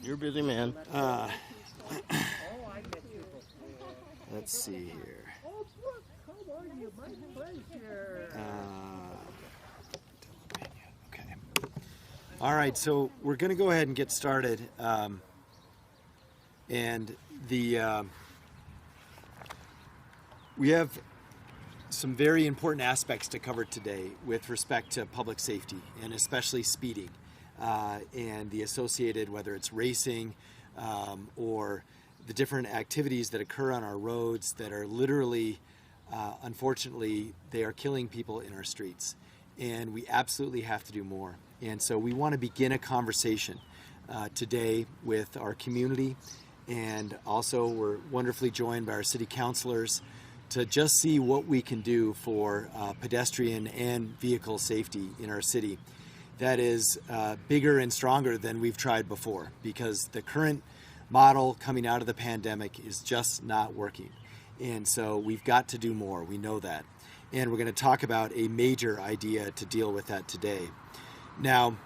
You're a busy man. Let's see here. Okay. All right, so we're going to go ahead and get started. We have some very important aspects to cover today with respect to public safety and especially speeding and the associated, whether it's racing or the different activities that occur on our roads that are literally, unfortunately, they are killing people in our streets. And we absolutely have to do more. And so we want to begin a conversation today with our community. And also we're wonderfully joined by our city councilors to just see what we can do for pedestrian and vehicle safety in our city that is bigger and stronger than we've tried before, because the current model coming out of the pandemic is just not working. And so we've got to do more. We know that. And we're going to talk about a major idea to deal with that today. Now,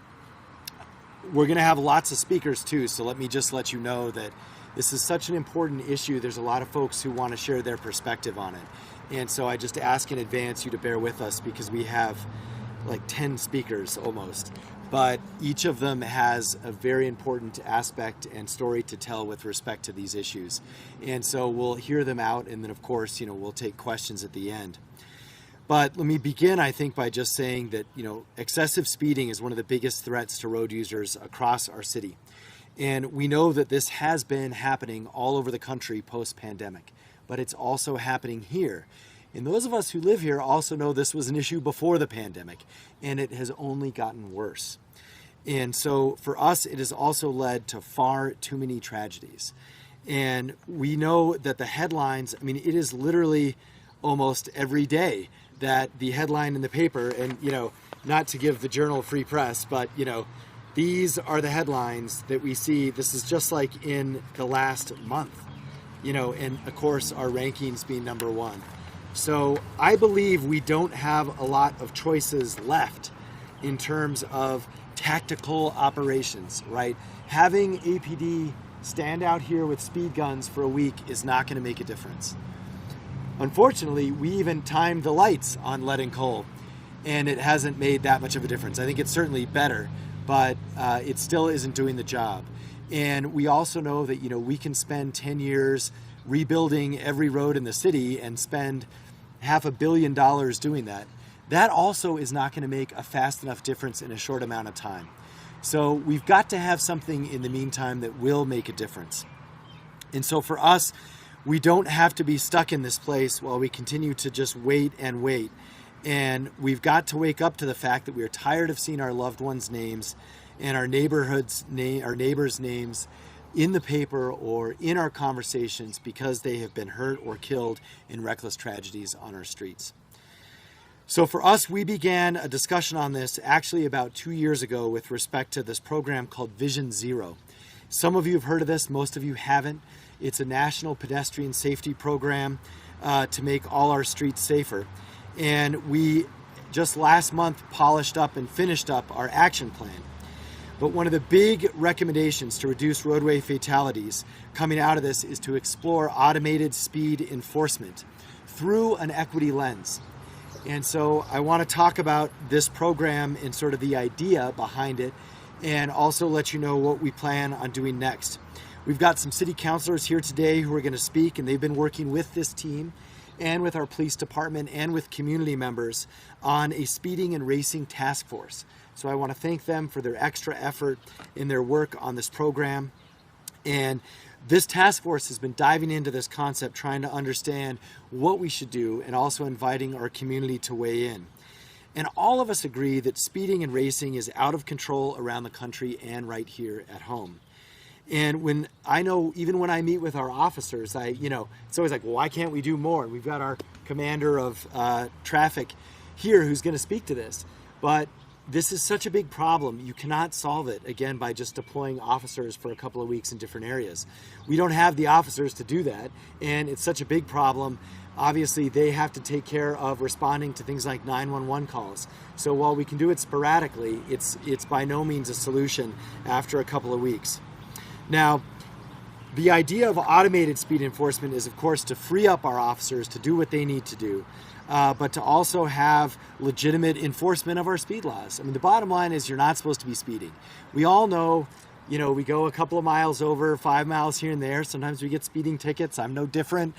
we're going to have lots of speakers too, so let me just let you know that this is such an important issue. There's a lot of folks who want to share their perspective on it. And so I just ask in advance you to bear with us, because we have like 10 speakers almost. But each of them has a very important aspect and story to tell with respect to these issues. And so we'll hear them out, and then of course, we'll take questions at the end. But let me begin, I think, by just saying that, excessive speeding is one of the biggest threats to road users across our city. And we know that this has been happening all over the country post-pandemic, but it's also happening here. And those of us who live here also know this was an issue before the pandemic, and it has only gotten worse. And so for us, it has also led to far too many tragedies. And we know that the headlines, it is literally almost every day that the headline in the paper, and, not to give the Journal free press, but, these are the headlines that we see. This is just like in the last month, and of course our rankings being number one. So I believe we don't have a lot of choices left in terms of tactical operations, right? Having APD stand out here with speed guns for a week is not going to make a difference. Unfortunately, we even timed the lights on lead and coal, and it hasn't made that much of a difference. I think it's certainly better, but it still isn't doing the job. And we also know that, we can spend 10 years rebuilding every road in the city and spend $500 million doing that. That also is not going to make a fast enough difference in a short amount of time. So we've got to have something in the meantime that will make a difference. And so for us, we don't have to be stuck in this place while we continue to just wait and wait. And we've got to wake up to the fact that we are tired of seeing our loved ones' names and our neighbors' names in the paper or in our conversations because they have been hurt or killed in reckless tragedies on our streets. So for us, we began a discussion on this actually about 2 years ago with respect to this program called Vision Zero. Some of you have heard of this, most of you haven't. It's a national pedestrian safety program to make all our streets safer. And we just last month polished up and finished up our action plan. But one of the big recommendations to reduce roadway fatalities coming out of this is to explore automated speed enforcement through an equity lens. And so I want to talk about this program and sort of the idea behind it, and also let you know what we plan on doing next. We've got some city councilors here today who are going to speak, and they've been working with this team and with our police department and with community members on a speeding and racing task force. So I want to thank them for their extra effort in their work on this program. And this task force has been diving into this concept, trying to understand what we should do, and also inviting our community to weigh in. And all of us agree that speeding and racing is out of control around the country and right here at home. And even when I meet with our officers, it's always like, well, why can't we do more? And we've got our commander of traffic here who's going to speak to this. But this is such a big problem. You cannot solve it, again, by just deploying officers for a couple of weeks in different areas. We don't have the officers to do that, and it's such a big problem. Obviously, they have to take care of responding to things like 911 calls. So while we can do it sporadically, it's by no means a solution after a couple of weeks. Now, the idea of automated speed enforcement is, of course, to free up our officers to do what they need to do, but to also have legitimate enforcement of our speed laws. I mean, the bottom line is you're not supposed to be speeding. We all know, you know, we go a couple of miles over, 5 miles here and there. Sometimes we get speeding tickets. I'm no different.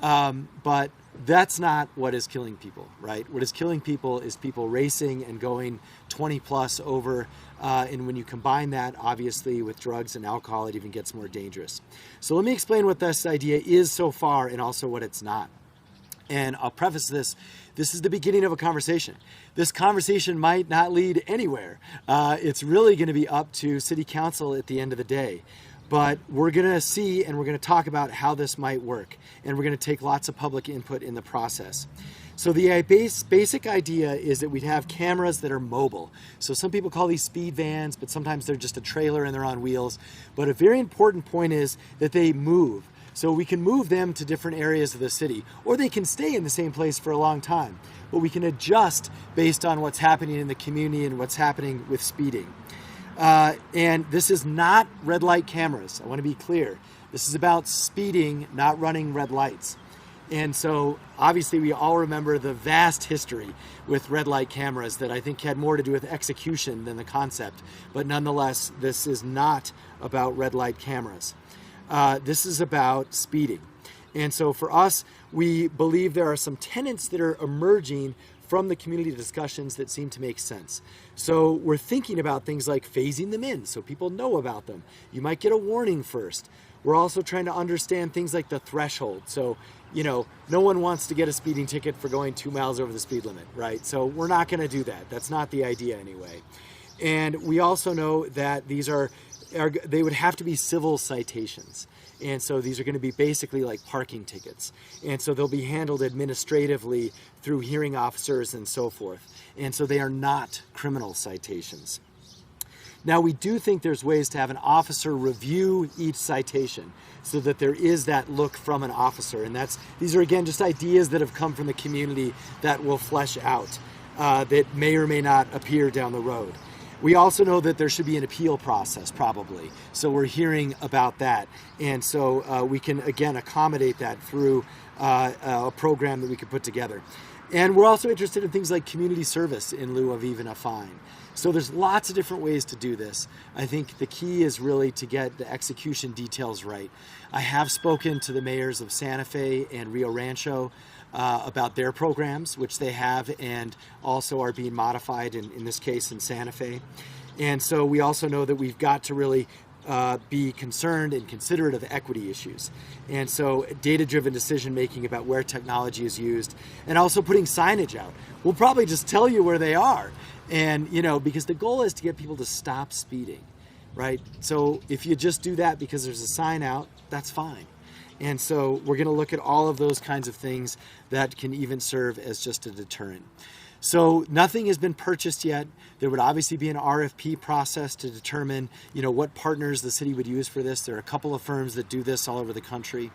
But that's not what is killing people, right? What is killing people is people racing and going 20 plus over. And when you combine that, obviously, with drugs and alcohol, it even gets more dangerous. So let me explain what this idea is so far and also what it's not. And I'll preface this. This is the beginning of a conversation. This conversation might not lead anywhere. It's really going to be up to City Council at the end of the day. But we're going to see and we're going to talk about how this might work. And we're going to take lots of public input in the process. So the basic idea is that we'd have cameras that are mobile. So some people call these speed vans, but sometimes they're just a trailer and they're on wheels. But a very important point is that they move. So we can move them to different areas of the city, or they can stay in the same place for a long time. But we can adjust based on what's happening in the community and what's happening with speeding. And this is not red light cameras. I want to be clear. This is about speeding, not running red lights. And so obviously we all remember the vast history with red light cameras that I think had more to do with execution than the concept. But nonetheless, this is not about red light cameras. This is about speeding. And so for us, we believe there are some tenets that are emerging from the community discussions that seem to make sense. So we're thinking about things like phasing them in so people know about them. You might get a warning first. We're also trying to understand things like the threshold. So, you know, no one wants to get a speeding ticket for going 2 miles over the speed limit, right? So we're not going to do that. That's not the idea anyway. And we also know that these they would have to be civil citations. And so these are going to be basically like parking tickets. And so they'll be handled administratively through hearing officers and so forth. And so they are not criminal citations. Now, we do think there's ways to have an officer review each citation so that there is that look from an officer. And these are, again, just ideas that have come from the community that will flesh out, that may or may not appear down the road. We also know that there should be an appeal process, probably. So we're hearing about that. And so we can, again, accommodate that through a program that we could put together. And we're also interested in things like community service in lieu of even a fine. So there's lots of different ways to do this. I think the key is really to get the execution details right. I have spoken to the mayors of Santa Fe and Rio Rancho about their programs, which they have and also are being modified in this case in Santa Fe. And so we also know that we've got to really be concerned and considerate of equity issues. And so data-driven decision-making about where technology is used, and also putting signage out. We'll probably just tell you where they are. And, you know, because the goal is to get people to stop speeding, right? So if you just do that because there's a sign out, that's fine. And so we're going to look at all of those kinds of things that can even serve as just a deterrent. So nothing has been purchased yet. There would obviously be an RFP process to determine, you know, what partners the city would use for this. There are a couple of firms that do this all over the country.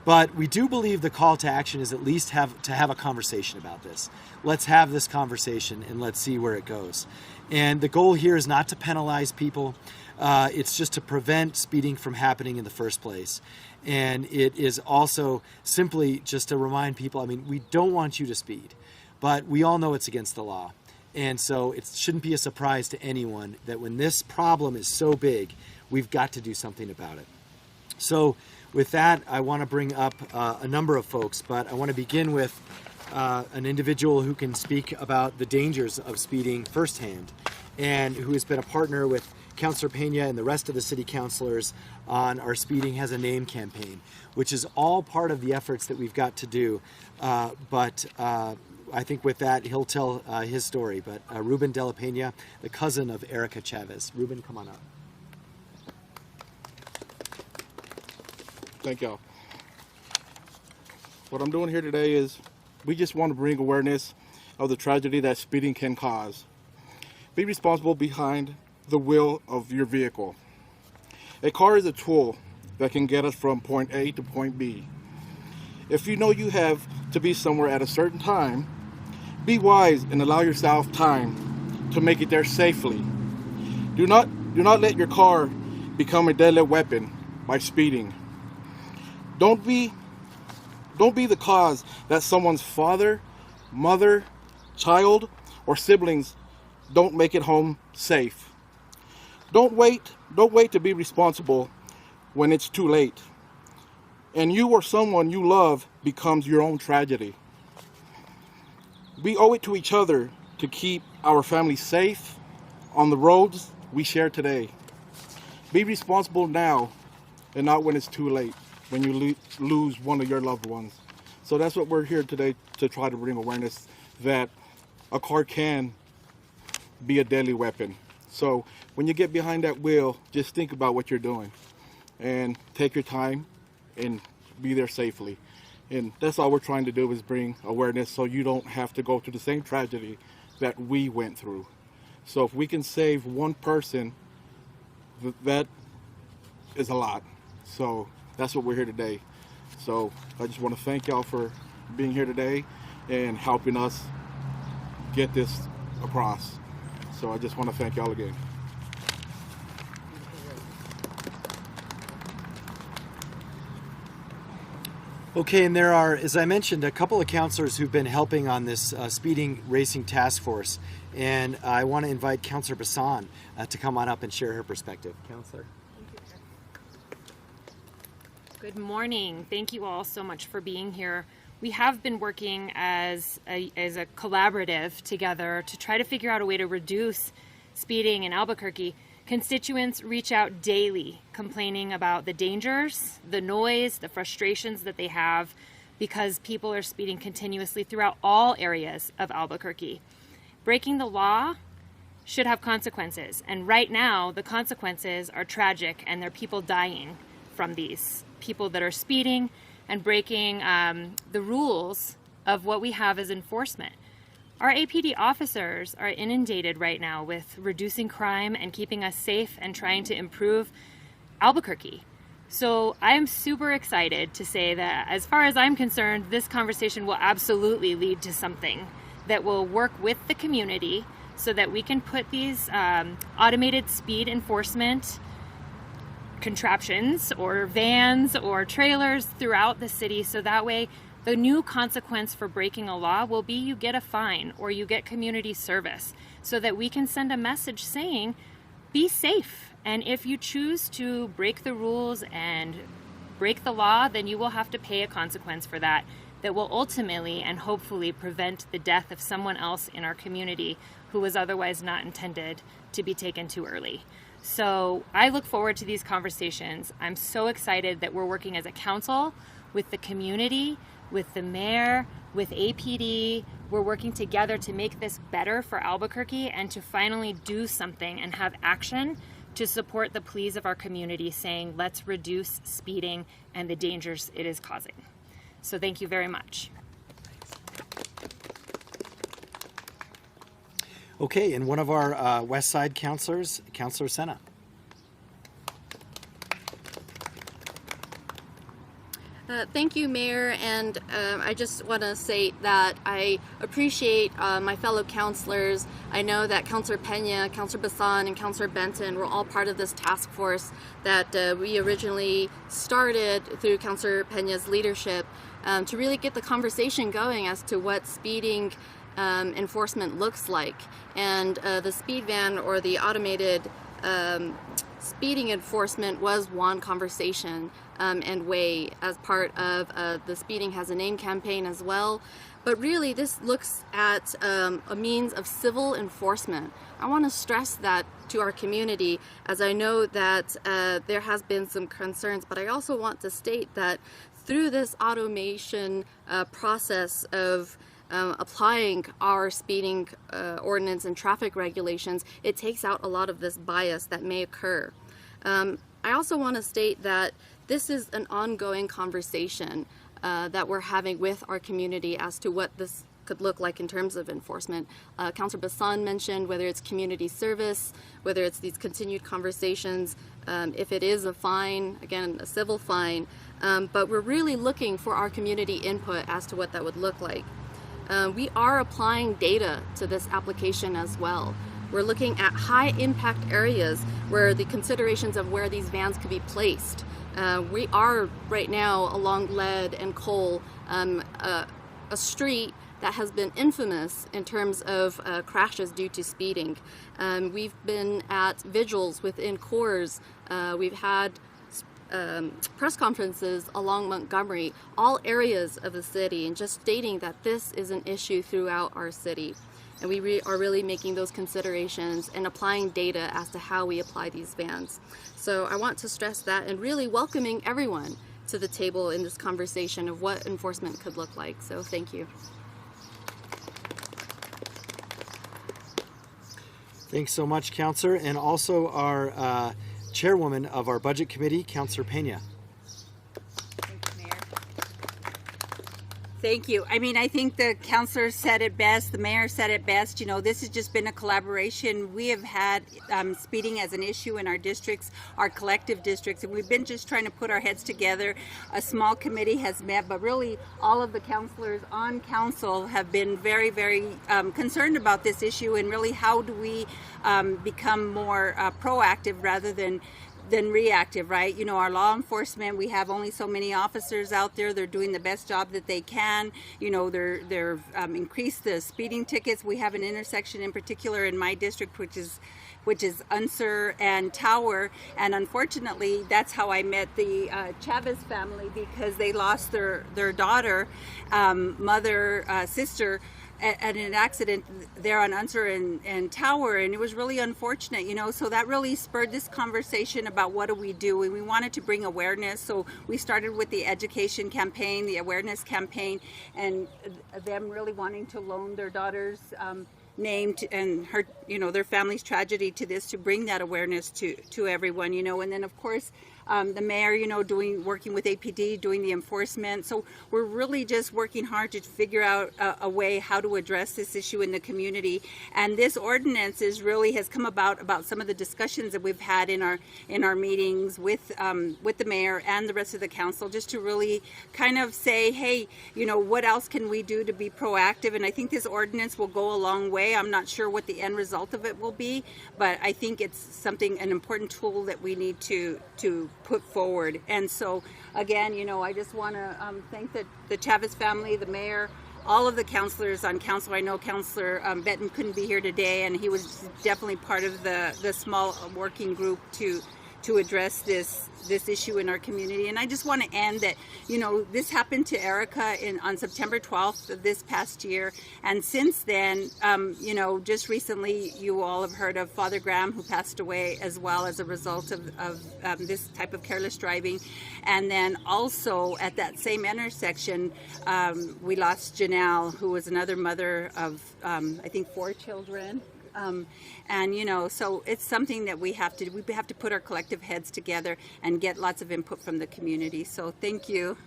But we do believe the call to action is at least to have a conversation about this. Let's have this conversation and let's see where it goes. And the goal here is not to penalize people. It's just to prevent speeding from happening in the first place. And it is also simply just to remind people, I mean, we don't want you to speed, but we all know it's against the law. And so it shouldn't be a surprise to anyone that when this problem is so big, we've got to do something about it. So with that, I want to bring up a number of folks, but I want to begin with an individual who can speak about the dangers of speeding firsthand and who has been a partner with Councilor Pena and the rest of the city councilors on our Speeding Has a Name campaign, which is all part of the efforts that we've got to do. But I think with that, he'll tell his story. But Ruben De La Pena, the cousin of Erica Chavez. Ruben, come on up. Thank y'all. What I'm doing here today is we just want to bring awareness of the tragedy that speeding can cause. Be responsible behind the wheel of your vehicle. A car is a tool that can get us from point A to point B. If you know you have to be somewhere at a certain time, be wise and allow yourself time to make it there safely. Do not let your car become a deadly weapon by speeding. Don't be the cause that someone's father, mother, child, or siblings don't make it home safe. Don't wait to be responsible when it's too late, and you or someone you love becomes your own tragedy. We owe it to each other to keep our family safe on the roads we share today. Be responsible now and not when it's too late, when you lose one of your loved ones. So that's what we're here today to try to bring awareness that a car can be a deadly weapon. So when you get behind that wheel, just think about what you're doing and take your time and be there safely. And that's all we're trying to do, is bring awareness so you don't have to go through the same tragedy that we went through. So if we can save one person, that is a lot. So that's what we're here today. So I just want to thank y'all for being here today and helping us get this across. So I just want to thank y'all again. Okay, and there are, as I mentioned, a couple of counselors who've been helping on this speeding racing task force. And I want to invite Counselor Bassan to come on up and share her perspective. Counselor. Good morning. Thank you all so much for being here. We have been working as a collaborative together to try to figure out a way to reduce speeding in Albuquerque. Constituents reach out daily complaining about the dangers, the noise, the frustrations that they have because people are speeding continuously throughout all areas of Albuquerque. Breaking the law should have consequences, and right now the consequences are tragic, and there are people dying from these people that are speeding and breaking the rules of what we have as enforcement. Our APD officers are inundated right now with reducing crime and keeping us safe and trying to improve Albuquerque. So I'm super excited to say that, as far as I'm concerned, this conversation will absolutely lead to something that will work with the community so that we can put these automated speed enforcement contraptions or vans or trailers throughout the city, so that way the new consequence for breaking a law will be you get a fine or you get community service, so that we can send a message saying, be safe. And if you choose to break the rules and break the law, then you will have to pay a consequence for that will ultimately and hopefully prevent the death of someone else in our community who was otherwise not intended to be taken too early. So I look forward to these conversations. I'm so excited that we're working as a council with the community, with the mayor, with APD. We're working together to make this better for Albuquerque and to finally do something and have action to support the pleas of our community saying, let's reduce speeding and the dangers it is causing. So thank you very much. Okay, and one of our West Side counselors, Counselor Senna. Thank you, Mayor, and I just want to say that I appreciate my fellow counselors. I know that Counselor Pena, Counselor Bassan, and Counselor Benton were all part of this task force that we originally started through Counselor Pena's leadership to really get the conversation going as to what speeding enforcement looks like. And the speed van, or the automated speeding enforcement, was one conversation and way as part of the Speeding Has a Name campaign as well. But really, this looks at a means of civil enforcement. I want to stress that to our community, as I know that there has been some concerns, but I also want to state that through this automation process of applying our speeding ordinance and traffic regulations, it takes out a lot of this bias that may occur. I also want to state that this is an ongoing conversation that we're having with our community as to what this could look like in terms of enforcement. Councilor Bassan mentioned whether it's community service, whether it's these continued conversations, if it is a fine, again, a civil fine, but we're really looking for our community input as to what that would look like. We are applying data to this application as well. We're looking at high impact areas where the considerations of where these vans could be placed. We are right now along Lead and Cole, a street that has been infamous in terms of crashes due to speeding. We've been at vigils within Coors. We've had press conferences along Montgomery, all areas of the city, and just stating that this is an issue throughout our city. And we are really making those considerations and applying data as to how we apply these bans. So I want to stress that, and really welcoming everyone to the table in this conversation of what enforcement could look like. So thank you. Thanks so much, Councillor, and also our chairwoman of our budget committee, Councillor Pena. Thank you. I mean, I think the councillor said it best, the mayor said it best. You know, this has just been a collaboration. We have had speeding as an issue in our districts, our collective districts, and we've been just trying to put our heads together. A small committee has met, but really all of the councillors on council have been very, very concerned about this issue, and really how do we become more proactive rather than reactive, right? You know, our law enforcement, we have only so many officers out there. They're doing the best job that they can. You know, they're increased the speeding tickets. We have an intersection in particular in my district, which is Unser and Tower, and unfortunately that's how I met the Chavez family, because they lost their daughter, mother, sister at an accident there on Unser and Tower, and it was really unfortunate, you know. So that really spurred this conversation about what do we do, and we wanted to bring awareness. So we started with the education campaign, the awareness campaign, and them really wanting to loan their daughter's name and her, you know, their family's tragedy to this, to bring that awareness to everyone, you know. And then of course the mayor, you know, working with APD, doing the enforcement. So we're really just working hard to figure out a way how to address this issue in the community. And this ordinance has come about some of the discussions that we've had in our meetings with the mayor and the rest of the council, just to really kind of say, hey, you know, what else can we do to be proactive? And I think this ordinance will go a long way. I'm not sure what the end result of it will be, but I think it's an important tool that we need to put forward. And so again, you know, I just want to thank the Chavez family, the mayor, all of the councilors on council. I know Councillor Benton couldn't be here today, and he was definitely part of the small working group to address this issue in our community. And I just want to end that, you know, this happened to Erica on September 12th of this past year, and since then, you know, just recently you all have heard of Father Graham, who passed away as well as a result of this type of careless driving. And then also at that same intersection, we lost Janelle, who was another mother of I think 4 children. And you know, so it's something that we have to put our collective heads together and get lots of input from the community. So thank you.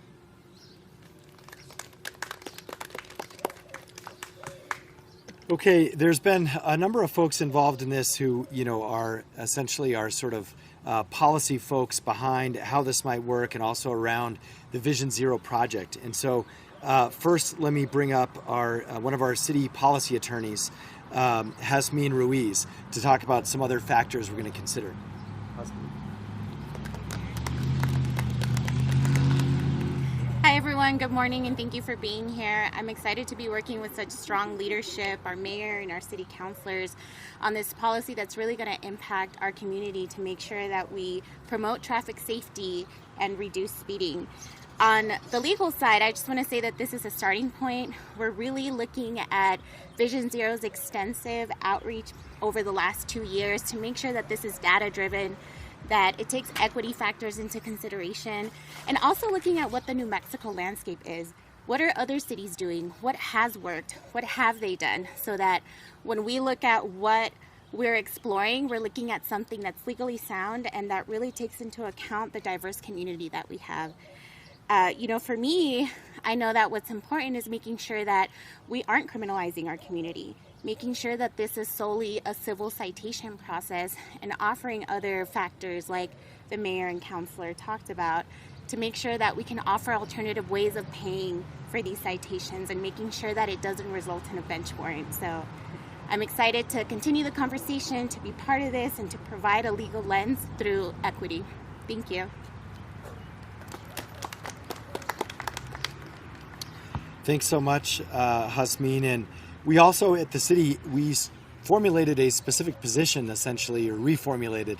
Okay, there's been a number of folks involved in this who, you know, are essentially our sort of policy folks behind how this might work, and also around the Vision Zero project. And so first, let me bring up one of our city policy attorneys, Jasmine Ruiz, to talk about some other factors we're going to consider. Hi everyone, good morning, and thank you for being here. I'm excited to be working with such strong leadership, our mayor and our city councilors, on this policy that's really going to impact our community to make sure that we promote traffic safety and reduce speeding. On the legal side, I just want to say that this is a starting point. We're really looking at Vision Zero's extensive outreach over the last 2 years to make sure that this is data-driven, that it takes equity factors into consideration, and also looking at what the New Mexico landscape is. What are other cities doing? What has worked? What have they done? So that when we look at what we're exploring, we're looking at something that's legally sound and that really takes into account the diverse community that we have. You know, for me, I know that what's important is making sure that we aren't criminalizing our community, making sure that this is solely a civil citation process, and offering other factors like the mayor and councilor talked about, to make sure that we can offer alternative ways of paying for these citations and making sure that it doesn't result in a bench warrant. So I'm excited to continue the conversation, to be part of this, and to provide a legal lens through equity. Thank you. Thanks so much, Hasmin. And we also at the city, we formulated a specific position, essentially, or reformulated,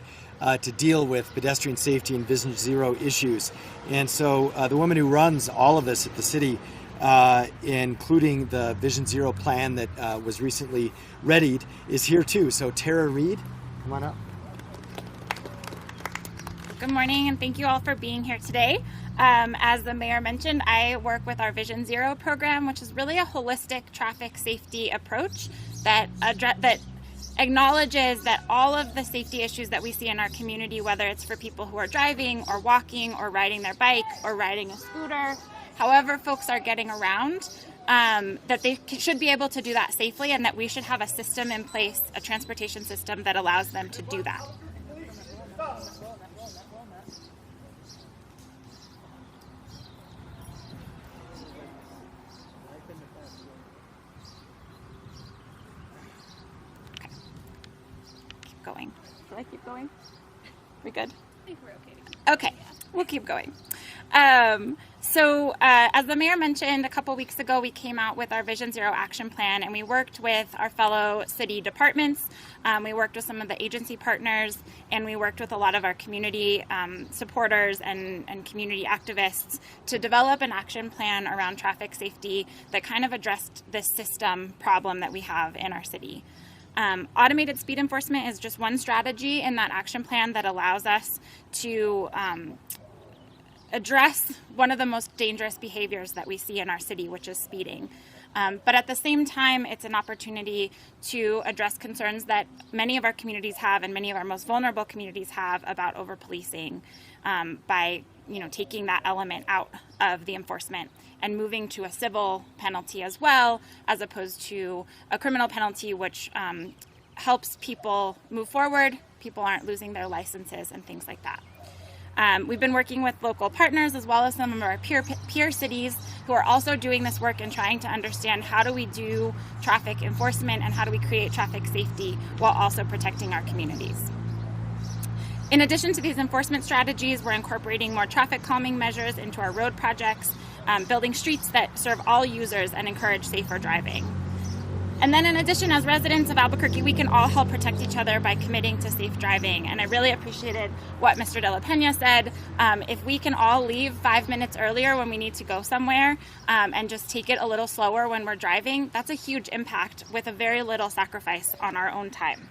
to deal with pedestrian safety and Vision Zero issues. And so the woman who runs all of this at the city, including the Vision Zero plan that was recently readied, is here too. So Tara Reed, come on up. Good morning, and thank you all for being here today. As the mayor mentioned, I work with our Vision Zero program, which is really a holistic traffic safety approach that acknowledges that all of the safety issues that we see in our community, whether it's for people who are driving or walking or riding their bike or riding a scooter, however folks are getting around, that they should be able to do that safely, and that we should have a system in place, a transportation system that allows them to do that. Going. Should I keep going? We good? I think we're okay. Okay, we'll keep going. As the mayor mentioned, a couple weeks ago, we came out with our Vision Zero action plan, and we worked with our fellow city departments. We worked with some of the agency partners, and we worked with a lot of our community supporters and community activists to develop an action plan around traffic safety that kind of addressed this system problem that we have in our city. Automated speed enforcement is just one strategy in that action plan that allows us to address one of the most dangerous behaviors that we see in our city, which is speeding. But at the same time, it's an opportunity to address concerns that many of our communities have, and many of our most vulnerable communities have, about over-policing by taking that element out of the enforcement and moving to a civil penalty as well, as opposed to a criminal penalty, which helps people move forward. People aren't losing their licenses and things like that. We've been working with local partners as well as some of our peer cities who are also doing this work and trying to understand how do we do traffic enforcement and how do we create traffic safety while also protecting our communities. In addition to these enforcement strategies, we're incorporating more traffic calming measures into our road projects, building streets that serve all users and encourage safer driving. And then in addition, as residents of Albuquerque, we can all help protect each other by committing to safe driving. And I really appreciated what Mr. De La Pena said. If we can all leave 5 minutes earlier when we need to go somewhere and just take it a little slower when we're driving, that's a huge impact with a very little sacrifice on our own time.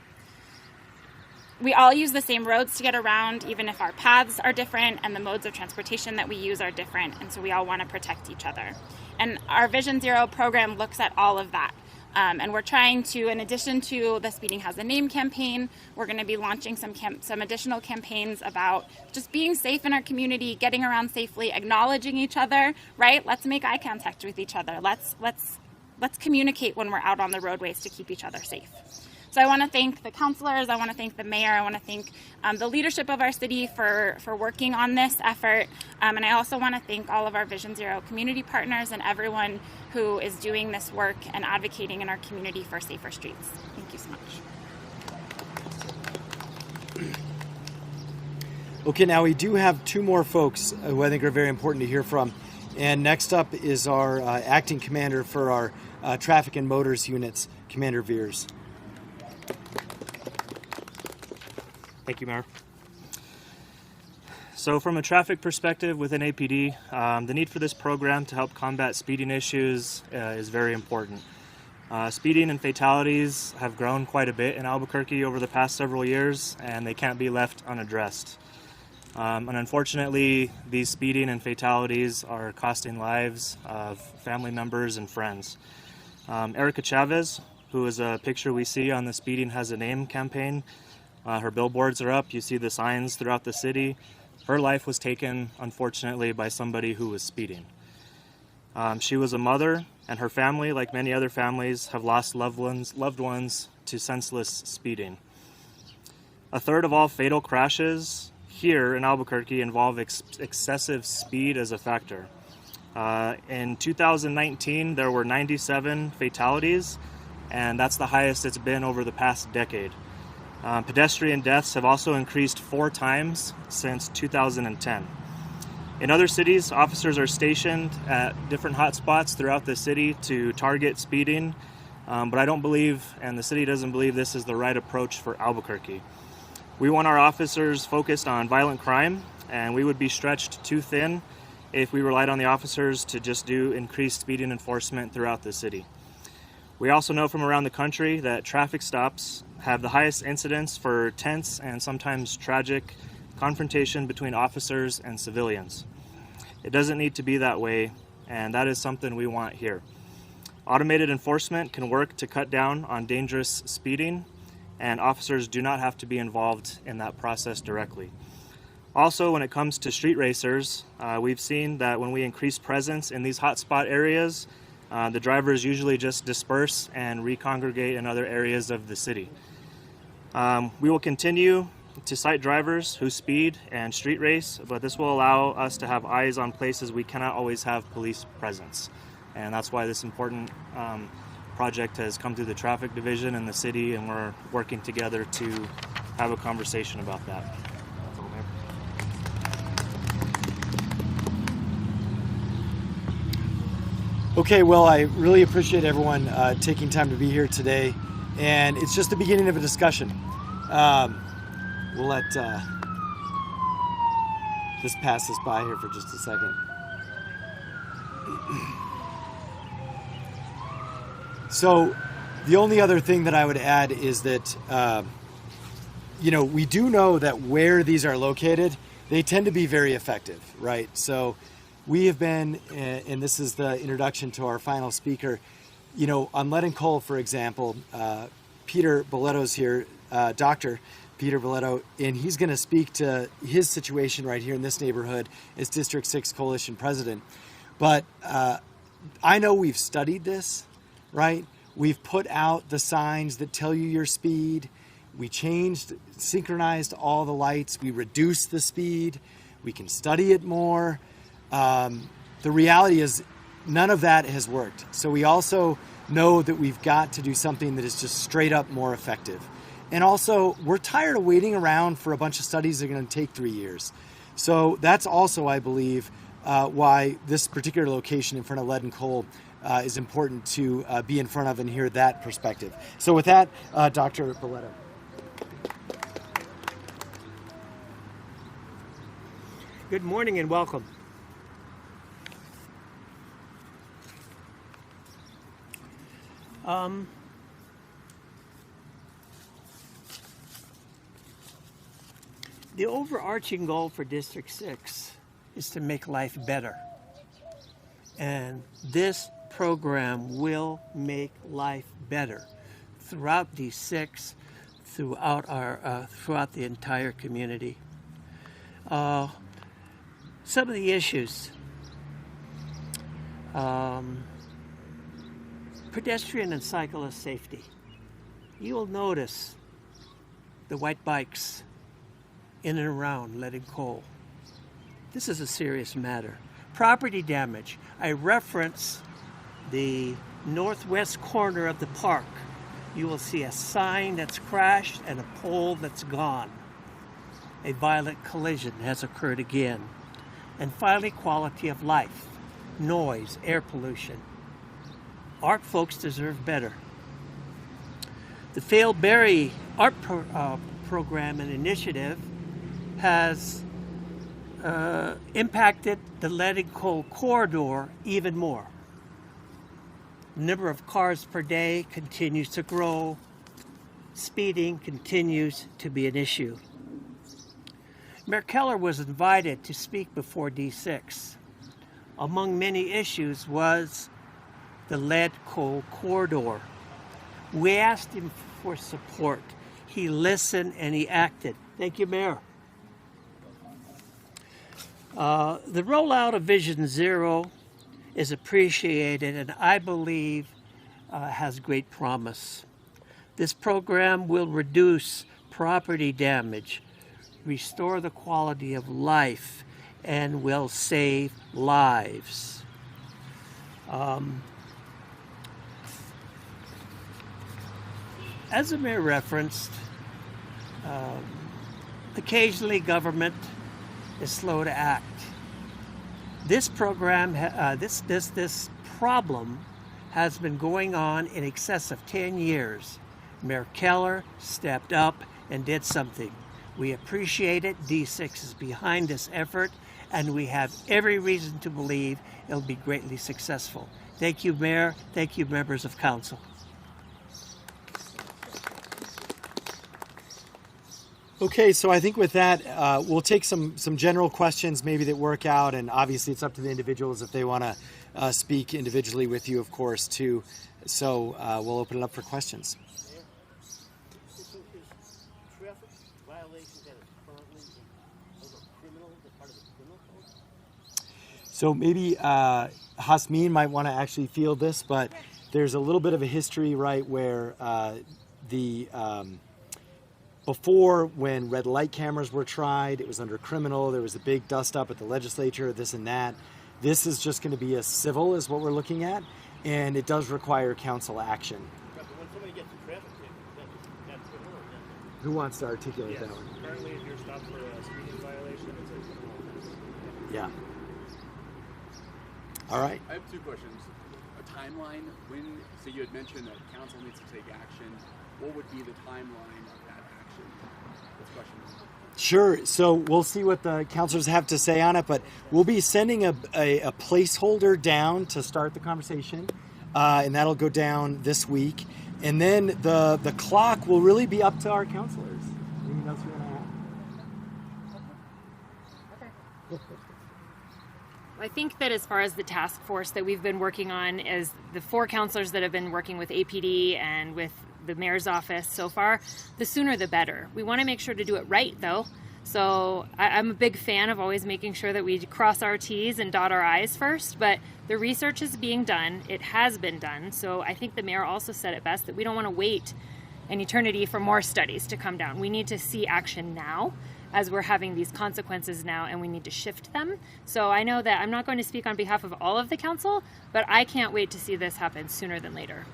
We all use the same roads to get around, even if our paths are different and the modes of transportation that we use are different. And so we all want to protect each other. And our Vision Zero program looks at all of that. And we're trying to, in addition to the Speeding Has a Name campaign, we're going to be launching some additional campaigns about just being safe in our community, getting around safely, acknowledging each other, right? Let's make eye contact with each other. Let's communicate when we're out on the roadways to keep each other safe. So I want to thank the councilors, I want to thank the mayor, I want to thank the leadership of our city for working on this effort. And I also want to thank all of our Vision Zero community partners and everyone who is doing this work and advocating in our community for safer streets. Thank you so much. Okay, now we do have two more folks who I think are very important to hear from. And next up is our acting commander for our traffic and motors units, Commander Veers. Thank you, Mayor. So from a traffic perspective within APD, the need for this program to help combat speeding issues is very important. Speeding and fatalities have grown quite a bit in Albuquerque over the past several years, and they can't be left unaddressed. And unfortunately, these speeding and fatalities are costing lives of family members and friends. Erica Chavez, who is a picture we see on the Speeding Has a Name campaign, her billboards are up. You see the signs throughout the city. Her life was taken, unfortunately, by somebody who was speeding. She was a mother, and her family, like many other families, have lost loved ones to senseless speeding. A third of all fatal crashes here in Albuquerque involve excessive speed as a factor. In 2019, there were 97 fatalities, and that's the highest it's been over the past decade. Pedestrian deaths have also increased 4 times since 2010. In other cities, officers are stationed at different hotspots throughout the city to target speeding, but I don't believe, and the city doesn't believe, this is the right approach for Albuquerque. We want our officers focused on violent crime, and we would be stretched too thin if we relied on the officers to just do increased speeding enforcement throughout the city. We also know from around the country that traffic stops have the highest incidence for tense and sometimes tragic confrontation between officers and civilians. It doesn't need to be that way, and that is something we want here. Automated enforcement can work to cut down on dangerous speeding, and officers do not have to be involved in that process directly. Also, when it comes to street racers, we've seen that when we increase presence in these hotspot areas, the drivers usually just disperse and recongregate in other areas of the city. We will continue to cite drivers who speed and street race, but this will allow us to have eyes on places we cannot always have police presence. And that's why this important project has come through the traffic division in the city, and we're working together to have a conversation about that. That's all, Mayor. Okay, well, I really appreciate everyone taking time to be here today, and it's just the beginning of a discussion. We'll let this pass us by here for just a second. So the only other thing that I would add is that, we do know that where these are located, they tend to be very effective, right? So we have been, and this is the introduction to our final speaker, on Lead and Coal, for example, Peter Boletto's here, Dr. Peter Boletto, and he's going to speak to his situation right here in this neighborhood as District 6 Coalition President. But I know we've studied this, right? We've put out the signs that tell you your speed. We synchronized all the lights. We reduced the speed. We can study it more. The reality is none of that has worked. So we also know that we've got to do something that is just straight up more effective. And also, we're tired of waiting around for a bunch of studies that are going to take 3 years. So that's also, I believe, why this particular location in front of Lead and Coal is important to be in front of and hear that perspective. So with that, Dr. Boletto. Good morning and welcome. The overarching goal for District 6 is to make life better. And this program will make life better throughout D6, throughout the entire community. Some of the issues. Pedestrian and cyclist safety. You will notice the white bikes in and around Lead and Coal. This is a serious matter. Property damage. I reference the northwest corner of the park. You will see a sign that's crashed and a pole that's gone. A violent collision has occurred again. And finally, quality of life, noise, air pollution. Our folks deserve better. The Failed Berry Art Program and Initiative has impacted the Lead and Coal corridor even more. The number of cars per day continues to grow. Speeding continues to be an issue. Mayor Keller was invited to speak before D6. Among many issues was the Lead Coal corridor. We asked him for support. He listened and he acted. Thank you, Mayor. The rollout of Vision Zero is appreciated and I believe has great promise. This program will reduce property damage, restore the quality of life, and will save lives. as the mayor referenced, occasionally government is slow to act. This program, this problem has been going on in excess of 10 years. Mayor Keller stepped up and did something. We appreciate it. D6 is behind this effort, and we have every reason to believe it'll be greatly successful. Thank you, Mayor. Thank you, members of council. Okay, so I think with that, we'll take some general questions maybe that work out, and obviously it's up to the individuals if they want to speak individually with you, of course, too. So we'll open it up for questions. So maybe Hasmin might want to actually field this, but there's a little bit of a history, right, where before, when red light cameras were tried, it was under criminal. There was a big dust up at the legislature, this and that. This is just going to be a civil is what we're looking at, and it does require council action. But when somebody gets a traffic ticket, that's criminal. Who wants to articulate that one? Currently, if you're stopped for a speeding violation, it's a criminal offense. Yeah. All right. I have two questions. A timeline, when, so you had mentioned that council needs to take action. What would be the timeline of that action? That's question one. Sure. So we'll see what the councilors have to say on it, but we'll be sending a placeholder down to start the conversation, and that'll go down this week. And then the clock will really be up to our councilors. Anything else you want to add? Okay. I think that as far as the task force that we've been working on, as the 4 counselors that have been working with APD and with the mayor's office so far, the sooner the better. We want to make sure to do it right, though. So I'm a big fan of always making sure that we cross our T's and dot our I's first, but the research is being done. It has been done. So I think the mayor also said it best that we don't want to wait an eternity for more studies to come down. We need to see action now, as we're having these consequences now, and we need to shift them. So I know that I'm not going to speak on behalf of all of the council, but I can't wait to see this happen sooner than later.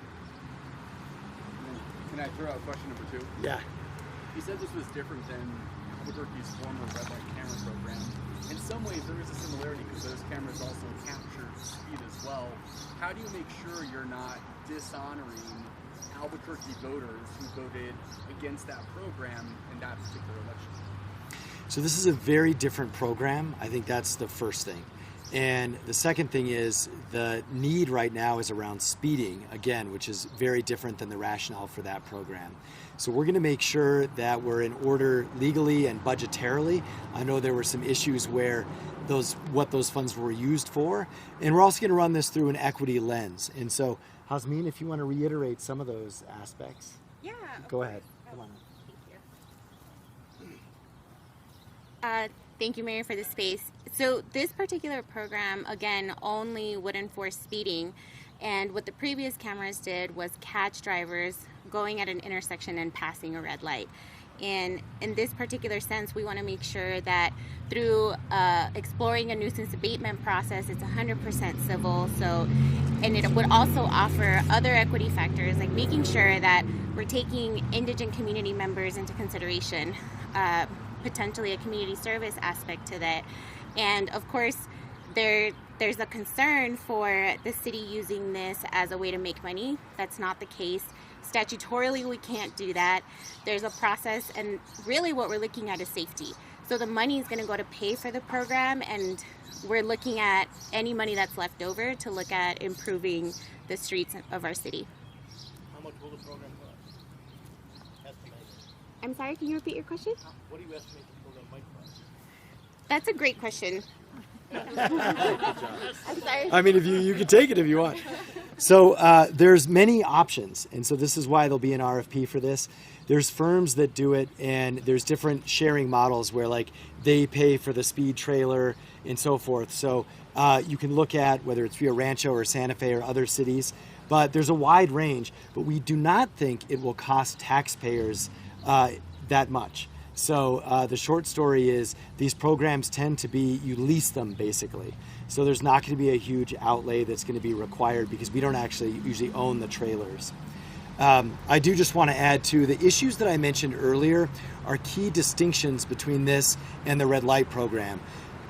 Can I throw out question number 2? Yeah. You said this was different than Albuquerque's former red light camera program. In some ways, there is a similarity because those cameras also capture speed as well. How do you make sure you're not dishonoring Albuquerque voters who voted against that program in that particular election? So this is a very different program. I think that's the first thing. And the second thing is the need right now is around speeding, again, which is very different than the rationale for that program. So we're going to make sure that we're in order legally and budgetarily. I know there were some issues where what those funds were used for. And we're also going to run this through an equity lens. And so, Hasmin, if you want to reiterate some of those aspects. Yeah. Go ahead. Come on. Thank you, Mayor, for the space. So this particular program, again, only would enforce speeding. And what the previous cameras did was catch drivers going at an intersection and passing a red light. And in this particular sense, we want to make sure that through exploring a nuisance abatement process, it's 100% civil. So, and it would also offer other equity factors, like making sure that we're taking indigent community members into consideration, potentially a community service aspect to that. And of course, there's a concern for the city using this as a way to make money. That's not the case. Statutorily, we can't do that. There's a process, and really what we're looking at is safety. So the money is going to go to pay for the program, and we're looking at any money that's left over to look at improving the streets of our city. How much will the program cost? Estimated. I'm sorry, can you repeat your question? What do you estimate the program might cost? That's a great question. I'm sorry. I mean, if you can take it if you want. So there's many options, and so this is why there'll be an RFP for this. There's firms that do it, and there's different sharing models where, like, they pay for the speed trailer and so forth. So you can look at whether it's Rio Rancho or Santa Fe or other cities, but there's a wide range. But we do not think it will cost taxpayers that much. So the short story is these programs tend to be, you lease them basically. So there's not going to be a huge outlay that's going to be required because we don't actually usually own the trailers. I do just want to add to the issues that I mentioned earlier are key distinctions between this and the red light program.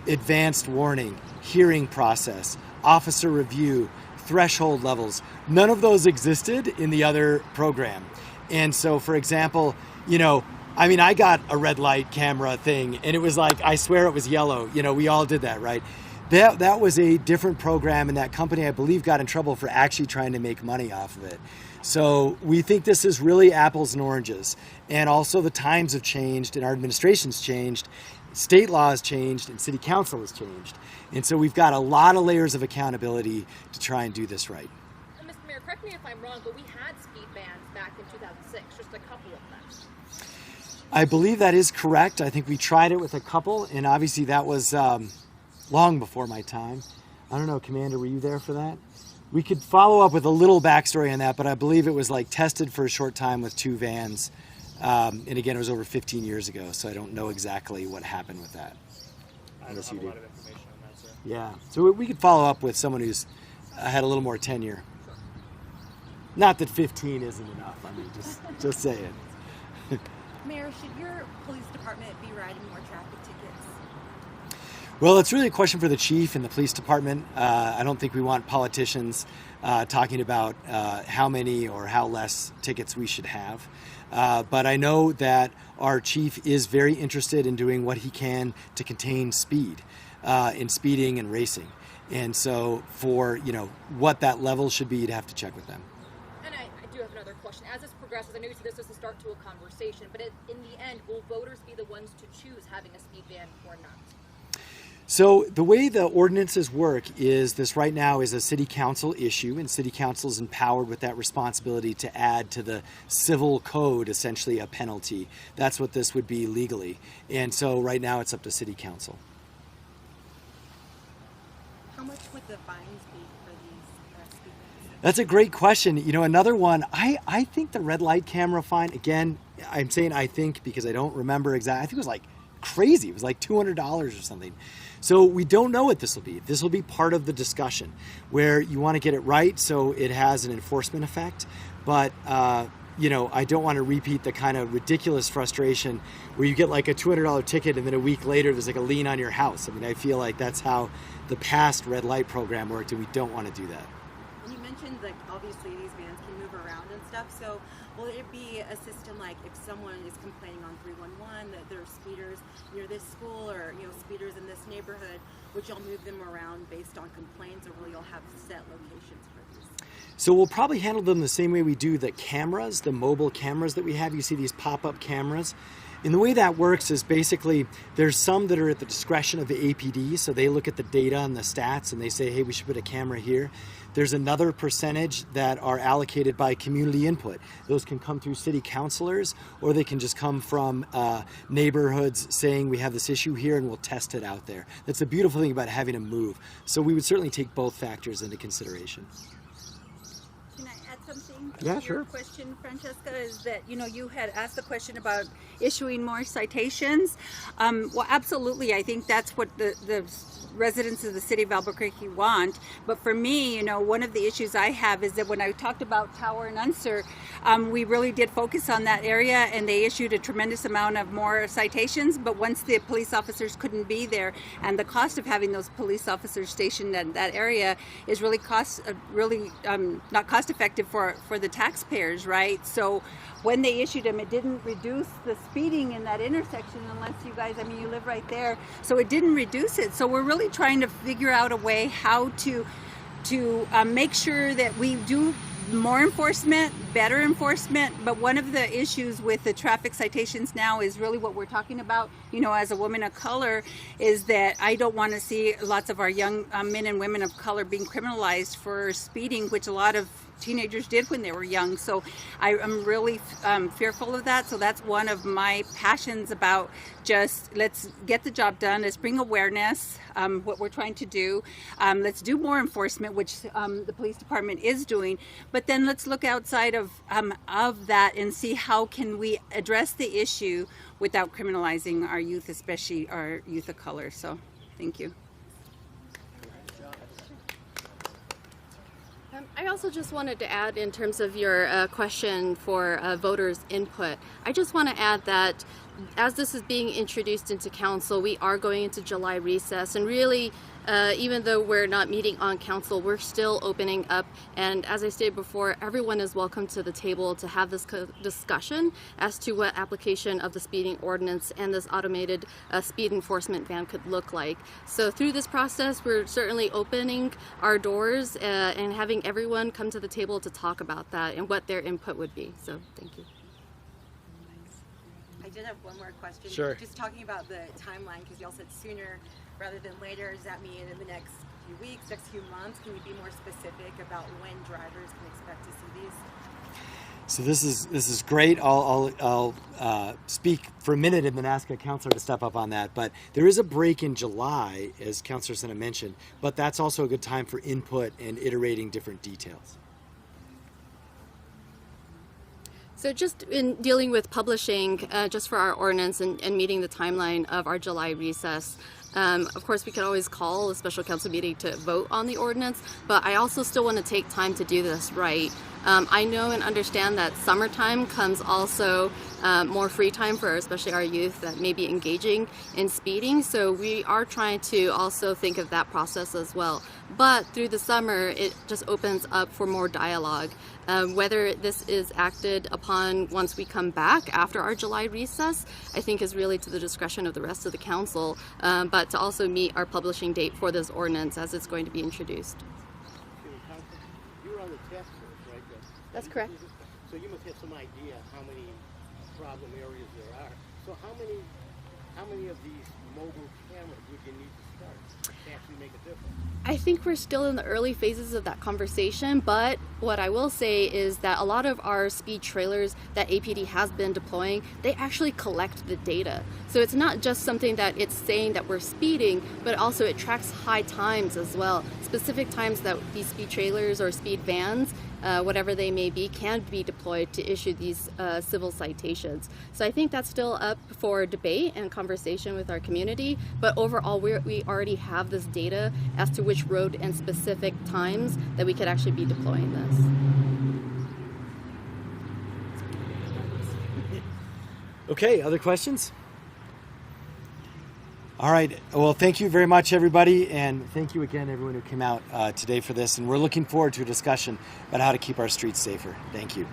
Advanced warning, hearing process, officer review, threshold levels. None of those existed in the other program. And so, for example, I got a red light camera thing and it was like, I swear it was yellow. We all did that, right? That was a different program, and that company, I believe, got in trouble for actually trying to make money off of it. So we think this is really apples and oranges. And also the times have changed and our administration's changed, state law has changed, and city council has changed. And so we've got a lot of layers of accountability to try and do this right. And Mr. Mayor, correct me if I'm wrong, but we had speed bans back in 2006, just a couple of them. I believe that is correct. I think we tried it with a couple, and obviously that was long before my time. I don't know, Commander, were you there for that? We could follow up with a little backstory on that, but I believe it was tested for a short time with 2 vans. And again, it was over 15 years ago, so I don't know exactly what happened with that. I don't have a lot of information on that, sir. Yeah, so we could follow up with someone who's had a little more tenure. Not that 15 isn't enough, just saying. Mayor, should your police department be writing more traffic tickets? Well, it's really a question for the chief and the police department. I don't think we want politicians talking about how many or how less tickets we should have. But I know that our chief is very interested in doing what he can to contain speed in speeding and racing. And so for, what that level should be, you'd have to check with them. And I do have another question. As this progresses, I know you said this is the start to a conversation, but in the end, will voters be the ones to choose having a speed ban or not? So the way the ordinances work is this right now is a city council issue, and city council is empowered with that responsibility to add to the civil code essentially a penalty. That's what this would be legally. And so right now it's up to city council. How much would the fines be for these speed bans? That's a great question. Another one, I think the red light camera fine, again, I'm saying I think because I don't remember exactly, I think it was crazy. It was $200 or something. So we don't know what this will be. This will be part of the discussion where you want to get it right so it has an enforcement effect. But, I don't want to repeat the kind of ridiculous frustration where you get a $200 ticket and then a week later there's a lien on your house. I feel like that's how the past red light program worked, and we don't want to do that. You mentioned obviously these vans can move around and stuff, so will there be a system if someone is complaining on 311 that there are speeders near this school or speeders in this neighborhood, would y'all move them around based on complaints, or will y'all have set locations for these? So we'll probably handle them the same way we do the cameras, the mobile cameras that we have. You see these pop-up cameras. And the way that works is basically there's some that are at the discretion of the APD, so they look at the data and the stats and they say, hey, we should put a camera here. There's another percentage that are allocated by community input. Those can come through city councilors, or they can just come from neighborhoods saying we have this issue here and we'll test it out there. That's the beautiful thing about having a move. So we would certainly take both factors into consideration. Can I add something? Yeah, to sure. Your question, Francesca, is that you had asked the question about issuing more citations. Well, absolutely. I think that's what the residents of the city of Albuquerque want. But for me, one of the issues I have is that when I talked about Tower and Unser, we really did focus on that area, and they issued a tremendous amount of more citations. But once the police officers couldn't be there, and the cost of having those police officers stationed in that area is really not cost effective for the taxpayers, right? So when they issued them, it didn't reduce the speeding in that intersection, unless you guys, you live right there. So it didn't reduce it. So we're really trying to figure out a way how to make sure that we do more enforcement, better enforcement. But one of the issues with the traffic citations now is really what we're talking about, as a woman of color, is that I don't want to see lots of our young men and women of color being criminalized for speeding, which a lot of teenagers did when they were young. So I'm really fearful of that. So that's one of my passions about just let's get the job done. Let's bring awareness, what we're trying to do. Let's do more enforcement, which the police department is doing. But then let's look outside of that and see how can we address the issue without criminalizing our youth, especially our youth of color. So thank you. I also just wanted to add, in terms of your question for voters' input, I just want to add that as this is being introduced into council, we are going into July recess, and really, even though we're not meeting on council, we're still opening up. And as I stated before, everyone is welcome to the table to have this discussion as to what application of the speeding ordinance and this automated speed enforcement van could look like. So through this process, we're certainly opening our doors and having everyone come to the table to talk about that and what their input would be. So thank you. I did have one more question. Sure. Just talking about the timeline, because y'all said sooner rather than later. Does that mean in the next few weeks, next few months? Can you be more specific about when drivers can expect to see these? So this is great. I'll speak for a minute and then ask a counselor to step up on that. But there is a break in July, as Counselor Senna mentioned, but that's also a good time for input and iterating different details. So just in dealing with publishing, just for our ordinance and meeting the timeline of our July recess, of course we could always call a special council meeting to vote on the ordinance, but I also still want to take time to do this right. I know and understand that summertime comes also more free time for especially our youth that may be engaging in speeding, so we are trying to also think of that process as well. But through the summer, it just opens up for more dialogue. Whether this is acted upon once we come back after our July recess, I think is really to the discretion of the rest of the council, but to also meet our publishing date for this ordinance as it's going to be introduced. You were on the task force, right? That's correct. So you must have some idea how many problem areas there are. So how many of these mobile cameras would you need to start to actually make a difference? I think we're still in the early phases of that conversation, but what I will say is that a lot of our speed trailers that APD has been deploying, they actually collect the data. So it's not just something that it's saying that we're speeding, but also it tracks high times as well. Specific times that these speed trailers or speed vans, whatever they may be, can be deployed to issue these civil citations. So I think that's still up for debate and conversation with our community, but overall we already have this data as to which road and specific times that we could actually be deploying this. Okay, other questions? All right, well, thank you very much, everybody, and thank you again, everyone who came out today for this, and we're looking forward to a discussion about how to keep our streets safer. Thank you.